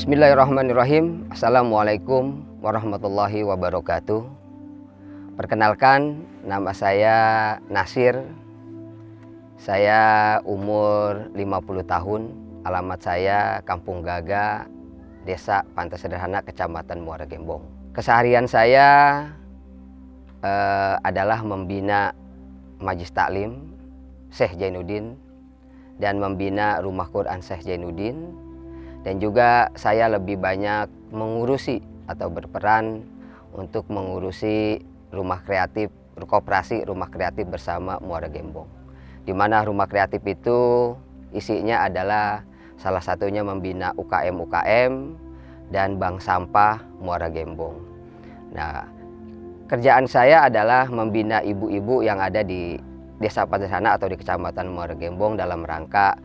Bismillahirrahmanirrahim. Assalamualaikum warahmatullahi wabarakatuh. Perkenalkan, nama saya Nasir. Saya umur 50 tahun. Alamat saya Kampung Gaga, Desa Pantai Sederhana, Kecamatan Muara Gembong. Keseharian saya adalah membina Majelis Taklim Syekh Jainuddin dan membina Rumah Quran Syekh Jainuddin. Dan juga saya lebih banyak mengurusi atau berperan untuk mengurusi rumah kreatif, koperasi rumah kreatif bersama Muara Gembong. Di mana rumah kreatif itu isinya adalah salah satunya membina UKM-UKM dan bank sampah Muara Gembong. Nah, kerjaan saya adalah membina ibu-ibu yang ada di Desa Pantai Sederhana atau di Kecamatan Muara Gembong dalam rangka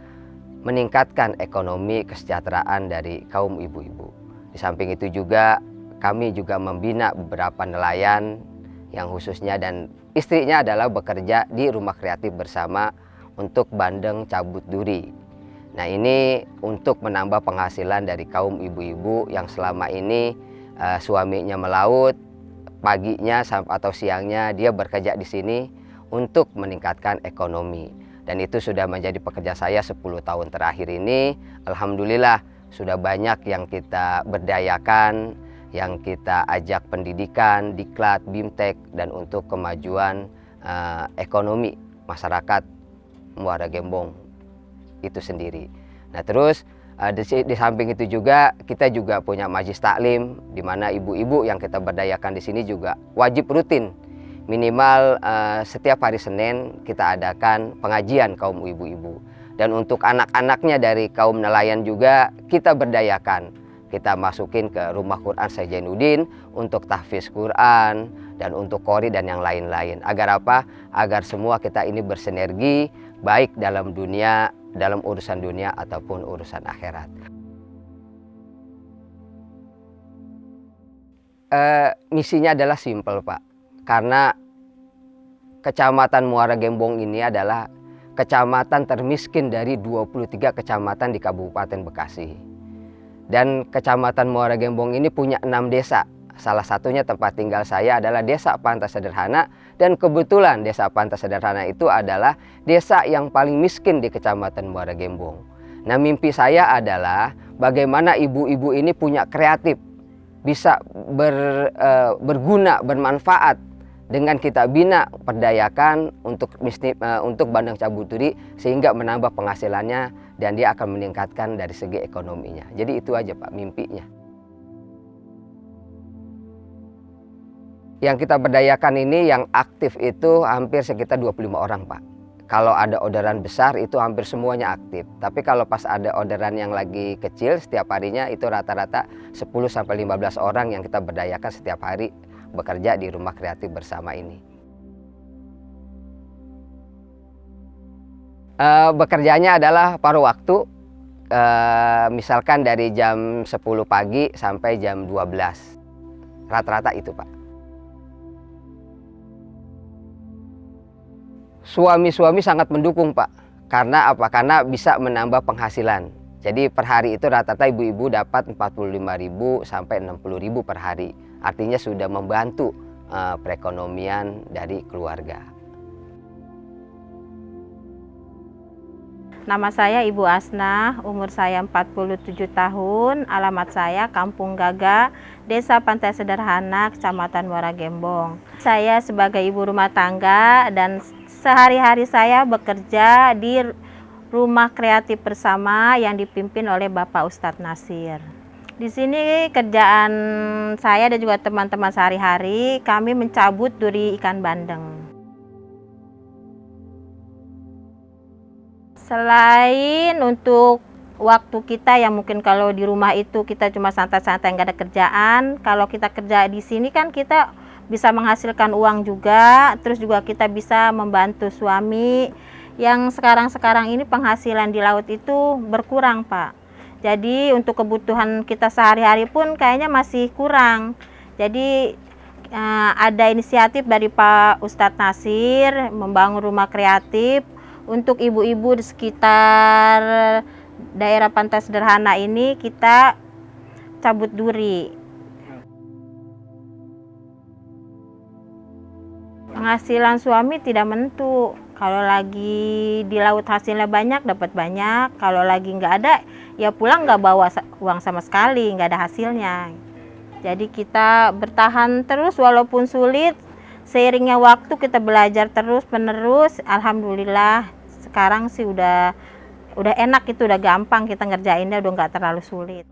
meningkatkan ekonomi kesejahteraan dari kaum ibu-ibu. Di samping itu juga kami juga membina beberapa nelayan yang khususnya dan istrinya adalah bekerja di rumah kreatif bersama untuk bandeng cabut duri. Nah, ini untuk menambah penghasilan dari kaum ibu-ibu yang selama ini suaminya melaut, paginya atau siangnya dia bekerja di sini untuk meningkatkan ekonomi. Dan itu sudah menjadi pekerja saya 10 tahun terakhir ini. Alhamdulillah sudah banyak yang kita berdayakan, yang kita ajak pendidikan, diklat, bimtek, dan untuk kemajuan ekonomi masyarakat Muara Gembong itu sendiri. Nah, terus di samping itu juga kita juga punya Majelis Taklim, di mana ibu-ibu yang kita berdayakan di sini juga wajib rutin. Minimal setiap hari Senin kita adakan pengajian kaum ibu-ibu. Dan untuk anak-anaknya dari kaum nelayan juga kita berdayakan. Kita masukin ke Rumah Quran Syekh Jainuddin untuk tahfiz Quran dan untuk qori dan yang lain-lain. Agar apa? Agar semua kita ini bersinergi baik dalam dunia, dalam urusan dunia ataupun urusan akhirat. Misinya adalah simpel, Pak. Karena Kecamatan Muara Gembong ini adalah kecamatan termiskin dari 23 kecamatan di Kabupaten Bekasi. Dan Kecamatan Muara Gembong ini punya 6 desa. Salah satunya tempat tinggal saya adalah Desa Pantai Sederhana. Dan kebetulan Desa Pantai Sederhana itu adalah desa yang paling miskin di Kecamatan Muara Gembong. Nah, mimpi saya adalah bagaimana ibu-ibu ini punya kreatif, bisa berguna, bermanfaat dengan kita bina, perdayakan untuk bandeng cabut duri sehingga menambah penghasilannya dan dia akan meningkatkan dari segi ekonominya. Jadi itu aja, Pak, mimpinya. Yang kita berdayakan ini yang aktif itu hampir sekitar 25 orang, Pak. Kalau ada orderan besar itu hampir semuanya aktif. Tapi kalau pas ada orderan yang lagi kecil setiap harinya itu rata-rata 10-15 orang yang kita berdayakan setiap hari bekerja di rumah kreatif bersama ini. Bekerjanya adalah paruh waktu, misalkan dari jam 10 pagi sampai jam 12. Rata-rata itu, Pak. Suami-suami sangat mendukung, Pak. Karena apa? Karena bisa menambah penghasilan. Jadi per hari itu rata-rata ibu-ibu dapat 45.000 sampai 60.000 per hari. Artinya sudah membantu perekonomian dari keluarga. Nama saya Ibu Asna, umur saya 47 tahun, alamat saya Kampung Gaga, Desa Pantai Sederhana, Kecamatan Muara Gembong. Saya sebagai ibu rumah tangga dan sehari-hari saya bekerja di Rumah Kreatif Bersama yang dipimpin oleh Bapak Ustadz Nasir. Di sini kerjaan saya dan juga teman-teman sehari-hari kami mencabut duri ikan bandeng. Selain untuk waktu kita yang mungkin kalau di rumah itu kita cuma santai-santai nggak ada kerjaan, kalau kita kerja di sini kan kita bisa menghasilkan uang juga, terus juga kita bisa membantu suami yang sekarang ini penghasilan di laut itu berkurang, Pak. Jadi untuk kebutuhan kita sehari-hari pun kayaknya masih kurang. Jadi ada inisiatif dari Pak Ustadz Nasir membangun rumah kreatif untuk ibu-ibu di sekitar daerah Pantai Sederhana ini. Kita cabut duri. Penghasilan suami tidak menentu. Kalau lagi di laut hasilnya banyak, dapat banyak. Kalau lagi nggak ada, ya pulang nggak bawa uang sama sekali, nggak ada hasilnya. Jadi kita bertahan terus walaupun sulit. Seiringnya waktu kita belajar terus menerus. Alhamdulillah sekarang sih udah enak, itu udah gampang, kita ngerjainnya udah nggak terlalu sulit.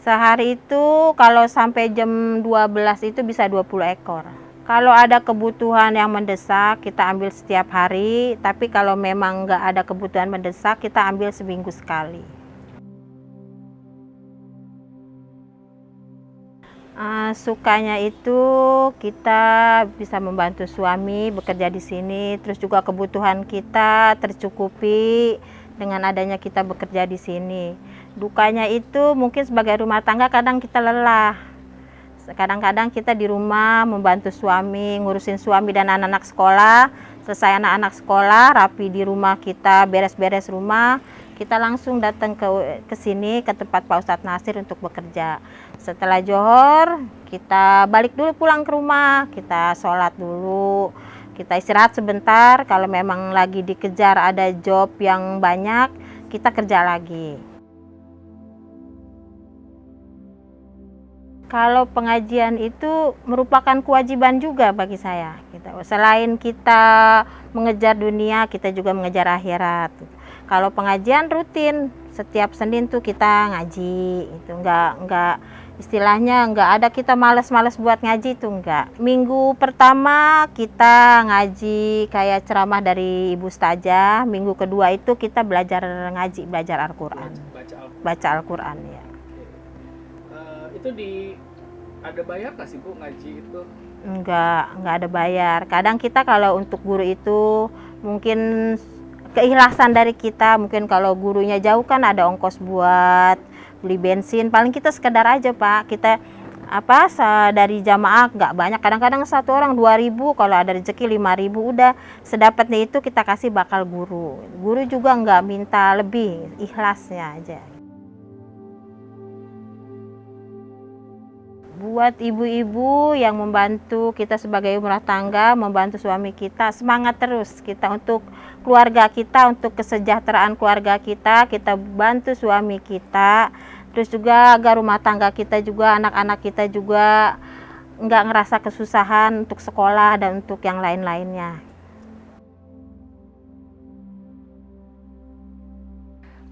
Sehari itu kalau sampai jam 12 itu bisa 20 ekor. Kalau ada kebutuhan yang mendesak kita ambil setiap hari, tapi kalau memang nggak ada kebutuhan mendesak kita ambil seminggu sekali. Sukanya itu kita bisa membantu suami bekerja di sini, terus juga kebutuhan kita tercukupi dengan adanya kita bekerja di sini. Dukanya itu mungkin sebagai rumah tangga kadang kita lelah. Kadang-kadang kita di rumah membantu suami, ngurusin suami dan anak-anak sekolah. Selesai anak-anak sekolah, rapi di rumah kita, beres-beres rumah, kita langsung datang ke sini, ke tempat Pak Ustadz Nasir untuk bekerja. Setelah Johor, kita balik dulu pulang ke rumah, kita sholat dulu, kita istirahat sebentar. Kalau memang lagi dikejar ada job yang banyak, kita kerja lagi. Kalau pengajian itu merupakan kewajiban juga bagi saya. Selain kita mengejar dunia, kita juga mengejar akhirat. Kalau pengajian rutin, setiap Senin tuh kita ngaji. Itu enggak istilahnya enggak ada kita malas-malas buat ngaji, itu enggak. Minggu pertama kita ngaji kayak ceramah dari Ibu Ustazah. Minggu kedua itu kita belajar ngaji, belajar Al-Quran. Baca Al-Quran ya. Itu ada bayar nggak sih Bu ngaji itu? Enggak ada bayar. Kadang kita kalau untuk guru itu mungkin keikhlasan dari kita. Mungkin kalau gurunya jauh kan ada ongkos buat beli bensin. Paling kita sekedar aja Pak. Kita dari jamaah nggak banyak. Kadang-kadang satu orang 2.000, kalau ada rezeki 5.000, udah sedapatnya itu kita kasih bakal guru. Guru juga nggak minta lebih, ikhlasnya aja. Buat ibu-ibu yang membantu kita sebagai rumah tangga, membantu suami kita, semangat terus kita untuk keluarga kita, untuk kesejahteraan keluarga kita bantu suami kita. Terus juga agar rumah tangga kita juga, anak-anak kita juga nggak ngerasa kesusahan untuk sekolah dan untuk yang lain-lainnya.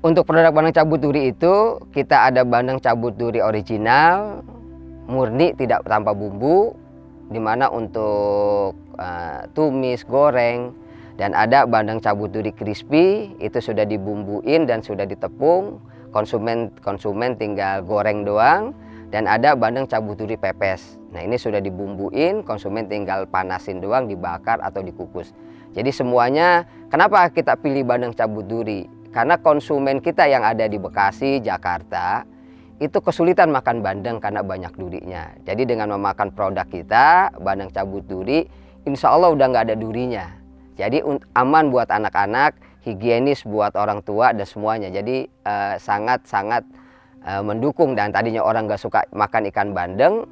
Untuk produk bandeng cabut duri itu kita ada bandeng cabut duri original, murni tidak tanpa bumbu, dimana untuk tumis, goreng, dan ada bandeng cabut duri crispy, itu sudah dibumbuin dan sudah ditepung, konsumen tinggal goreng doang. Dan ada bandeng cabut duri pepes, nah ini sudah dibumbuin, konsumen tinggal panasin doang, dibakar atau dikukus. Jadi semuanya, kenapa kita pilih bandeng cabut duri? Karena konsumen kita yang ada di Bekasi, Jakarta, itu kesulitan makan bandeng karena banyak durinya. Jadi dengan memakan produk kita, bandeng cabut duri, insya Allah udah nggak ada durinya. Jadi aman buat anak-anak, higienis buat orang tua dan semuanya. Jadi sangat-sangat mendukung. Dan tadinya orang nggak suka makan ikan bandeng,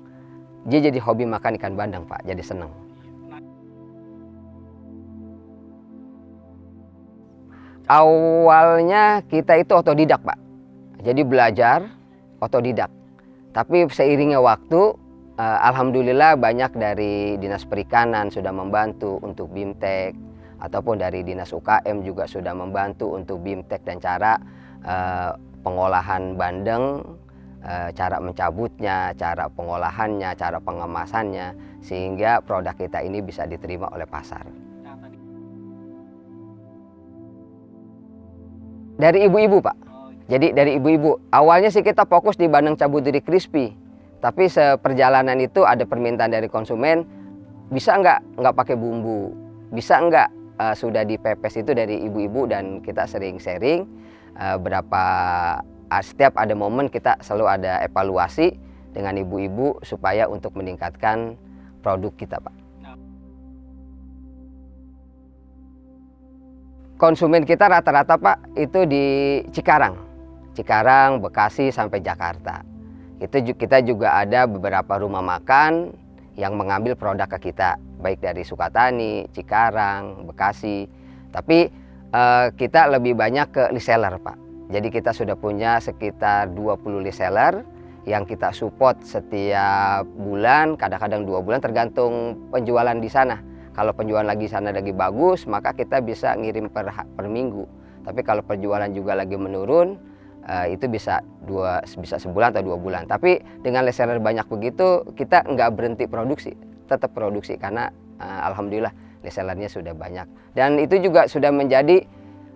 dia jadi hobi makan ikan bandeng Pak, jadi seneng. Awalnya kita itu otodidak Pak, jadi belajar otodidak. Tapi seiringnya waktu, alhamdulillah banyak dari Dinas Perikanan sudah membantu untuk BIMTEK, ataupun dari Dinas UKM juga sudah membantu untuk BIMTEK dan cara pengolahan bandeng, cara mencabutnya, cara pengolahannya, cara pengemasannya, sehingga produk kita ini bisa diterima oleh pasar. Dari ibu-ibu Pak. Jadi dari ibu-ibu, awalnya sih kita fokus di bandeng cabut duri crispy. Tapi seperjalanan itu ada permintaan dari konsumen, bisa nggak pakai bumbu? Bisa nggak sudah dipepes, itu dari ibu-ibu. Dan kita sering sharing, setiap ada momen kita selalu ada evaluasi dengan ibu-ibu supaya untuk meningkatkan produk kita Pak. Konsumen kita rata-rata Pak itu di Cikarang. Cikarang, Bekasi sampai Jakarta. Kita juga ada beberapa rumah makan yang mengambil produk ke kita, baik dari Sukatani, Cikarang, Bekasi. Tapi kita lebih banyak ke reseller, Pak. Jadi kita sudah punya sekitar 20 reseller yang kita support setiap bulan, kadang-kadang 2 bulan tergantung penjualan di sana. Kalau penjualan lagi sana lagi bagus, maka kita bisa ngirim per minggu. Tapi kalau penjualan juga lagi menurun, itu bisa sebulan atau 2 bulan. Tapi dengan reseller banyak begitu, kita nggak berhenti produksi, tetap produksi karena alhamdulillah resellernya sudah banyak. Dan itu juga sudah menjadi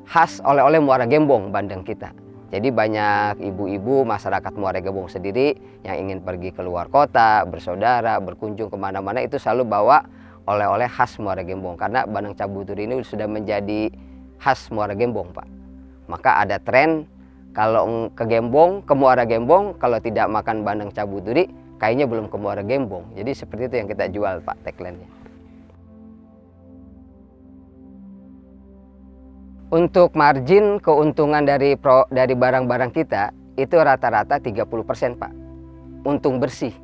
khas oleh-oleh Muara Gembong, Bandeng kita. Jadi banyak ibu-ibu masyarakat Muara Gembong sendiri yang ingin pergi keluar kota, bersaudara, berkunjung kemana-mana itu selalu bawa oleh-oleh khas Muara Gembong. Karena bandeng cabuturi ini sudah menjadi khas Muara Gembong, Pak. Maka ada tren kalau ke Gembong, ke Muara Gembong, kalau tidak makan bandeng cabuturi, kayaknya belum ke Muara Gembong. Jadi seperti itu yang kita jual, Pak, tagline-nya. Untuk margin keuntungan dari barang-barang kita itu rata-rata 30%, Pak. Untung bersih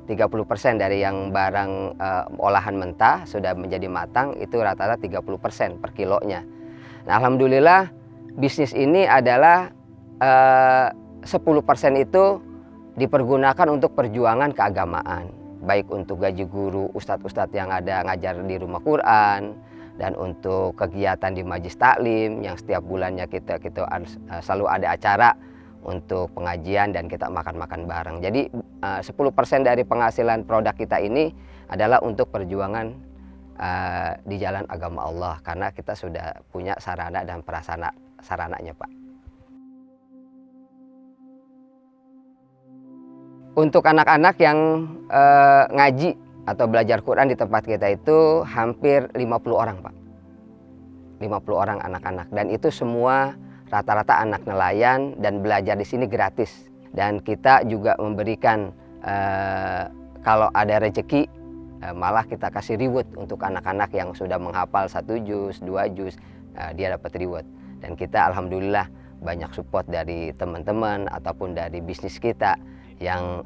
30% dari yang barang olahan mentah sudah menjadi matang itu rata-rata 30% per kilonya. Nah, alhamdulillah bisnis ini adalah 10% itu dipergunakan untuk perjuangan keagamaan, baik untuk gaji guru, ustadz-ustadz yang ada ngajar di rumah Quran, dan untuk kegiatan di Majlis Taklim yang setiap bulannya kita selalu ada acara untuk pengajian dan kita makan-makan bareng. Jadi 10% dari penghasilan produk kita ini adalah untuk perjuangan di jalan agama Allah, karena kita sudah punya sarana dan sarananya, Pak. Untuk anak-anak yang ngaji atau belajar Quran di tempat kita itu hampir 50 orang, Pak. 50 orang anak-anak, dan itu semua rata-rata anak nelayan dan belajar di sini gratis. Dan kita juga memberikan kalau ada rezeki malah kita kasih reward untuk anak-anak yang sudah menghafal 1 juz, 2 juz, dia dapat reward. Dan kita alhamdulillah banyak support dari teman-teman ataupun dari bisnis kita yang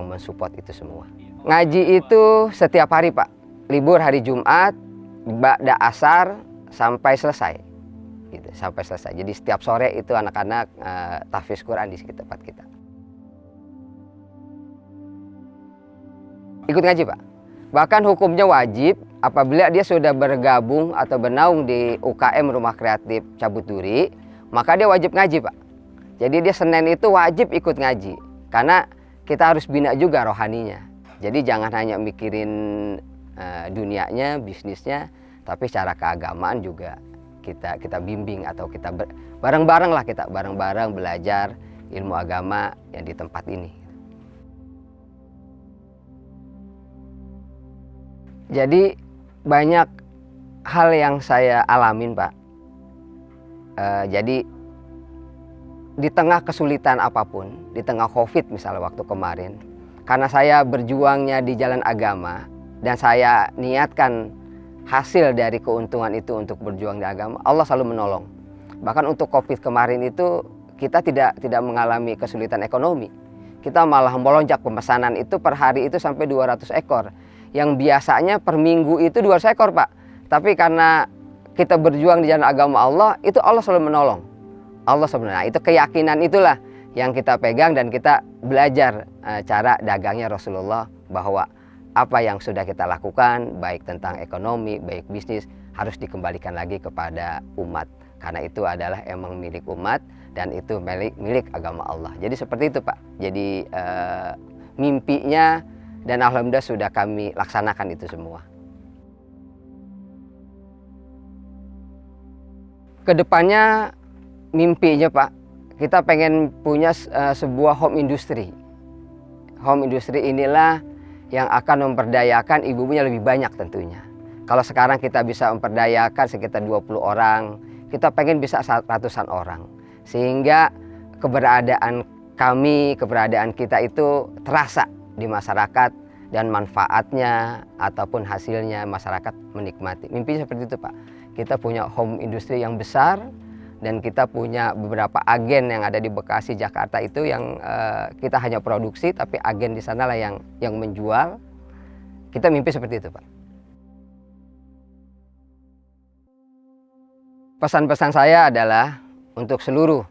mensupport itu semua. Ngaji itu setiap hari, Pak. Libur hari Jumat, ba'da asar sampai selesai. Gitu, sampai selesai. Jadi setiap sore itu anak-anak tahfiz Quran di tempat kita. Ikut ngaji, Pak. Bahkan hukumnya wajib apabila dia sudah bergabung atau bernaung di UKM Rumah Kreatif Cabuturi, maka dia wajib ngaji, Pak. Jadi dia Senin itu wajib ikut ngaji. Karena kita harus bina juga rohaninya. Jadi jangan hanya mikirin dunianya, bisnisnya, tapi secara keagamaan juga kita bimbing atau kita bareng-bareng lah, kita bareng-bareng belajar ilmu agama yang di tempat ini. Jadi banyak hal yang saya alamin, Pak. Jadi di tengah kesulitan apapun, di tengah COVID misalnya waktu kemarin, karena saya berjuangnya di jalan agama dan saya niatkan hasil dari keuntungan itu untuk berjuang di agama, Allah selalu menolong. Bahkan untuk COVID kemarin itu kita tidak mengalami kesulitan ekonomi. Kita malah melonjak pemesanan itu per hari itu sampai 200 ekor. Yang biasanya per minggu itu 200 ekor, Pak. Tapi karena kita berjuang di jalan agama Allah, itu Allah selalu menolong. Allah sebenarnya itu keyakinan itulah yang kita pegang dan kita belajar cara dagangnya Rasulullah, bahwa apa yang sudah kita lakukan baik tentang ekonomi, baik bisnis harus dikembalikan lagi kepada umat, karena itu adalah emang milik umat dan itu milik agama Allah. Jadi seperti itu, Pak. Jadi mimpinya dan alhamdulillah sudah kami laksanakan itu semua. Kedepannya mimpinya, Pak, kita pengen punya sebuah home industry. Home industry inilah yang akan memperdayakan ibu-ibunya lebih banyak tentunya. Kalau sekarang kita bisa memperdayakan sekitar 20 orang, kita pengen bisa ratusan orang. Sehingga keberadaan kami, keberadaan kita itu terasa di masyarakat dan manfaatnya ataupun hasilnya masyarakat menikmati. Mimpinya seperti itu, Pak. Kita punya home industry yang besar dan kita punya beberapa agen yang ada di Bekasi, Jakarta itu yang kita hanya produksi, tapi agen di sana lah yang menjual. Kita mimpi seperti itu, Pak. Pesan-pesan saya adalah untuk seluruh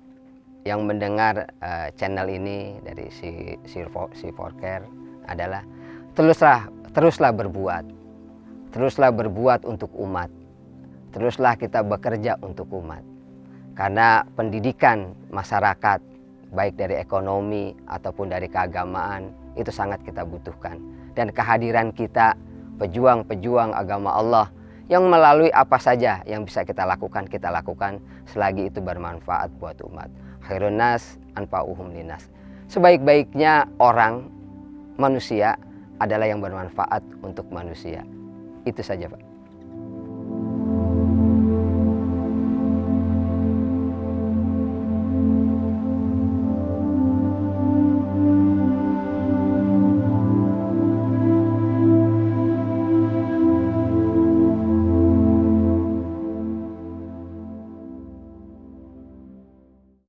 yang mendengar channel ini dari si Forcare adalah teruslah berbuat. Teruslah berbuat untuk umat. Teruslah kita bekerja untuk umat. Karena pendidikan masyarakat, baik dari ekonomi ataupun dari keagamaan, itu sangat kita butuhkan. Dan kehadiran kita, pejuang-pejuang agama Allah, yang melalui apa saja yang bisa kita lakukan selagi itu bermanfaat buat umat. Khairun nas anfa'uhum linnas. Sebaik-baiknya orang, manusia, adalah yang bermanfaat untuk manusia. Itu saja, Pak.